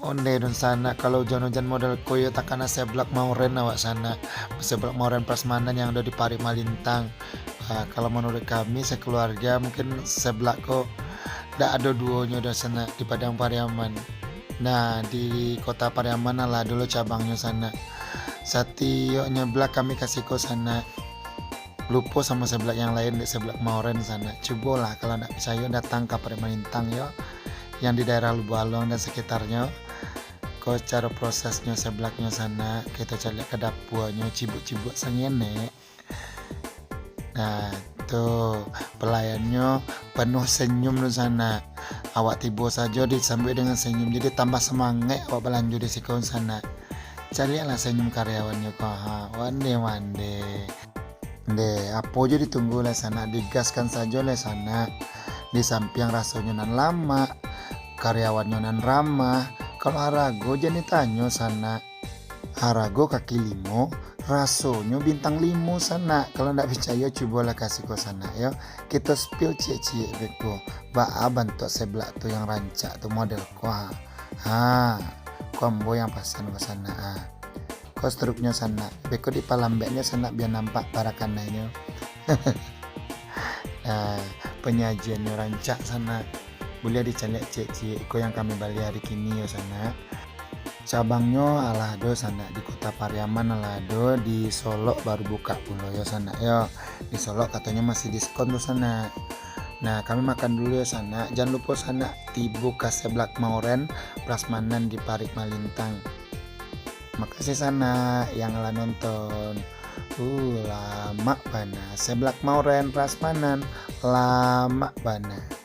Onde don sana kalau hujan-hujan model koyo takana seblak mauren awak sana. Seblak mauren prasmanan yang ada di Pari Malintang. Kalau menurut kami sekeluarga mungkin seblak kok ndak ada duonya udah sana di Padang Pariaman. Nah di kota Pariaman lah dulu cabangnya sana. Satio nyeblak kami kasih ke sana. Lupo sama seblak yang lain di seblak Mauren sana. Cobalah kalau ndak bisa yuk datang ke Pari Malintang yo, yang di daerah Lubalong dan sekitarnya. Kau cara prosesnya seblaknya sana kita cari ke dapurnya cibuk-cibuk sengene. Nah tuh pelayannya penuh senyum di sana. Awak tiba saja disambut dengan senyum jadi tambah semangat awak belanja di sikon sana. Carilah senyum karyawannya kau wande deh apa aja ditunggu lah sana, digaskan saja lah sana. Di samping rasanya nan lama, karyawannya nan ramah. Kalau harago jangan ditanya sana, harago kaki limo, rasanya bintang limo sana. Kalau ndak percaya cobalah kasih ke sana ya. Kita spill cie-cie beko. Bantu seblak tuh yang rancak tuh model kombo yang pasan ke sana. Kau struknya sana, beko di palambeknya sana biar nampak parakananya. Nah, penyajiannya rancak sana. Boleh dicari cek kau yang kami balik hari kini ya sana. Cabangnya alado sana di kota Pariaman, alado di Solo baru buka pulau ya sana ya. Di Solo katanya masih diskon tuh sana. Nah kami makan dulu ya sana. Jangan lupa sana tibu seblak Mauren prasmanan di Pari Malintang. Makasih sana yang telah nonton. Lama bana seblak Mauren prasmanan lama bana.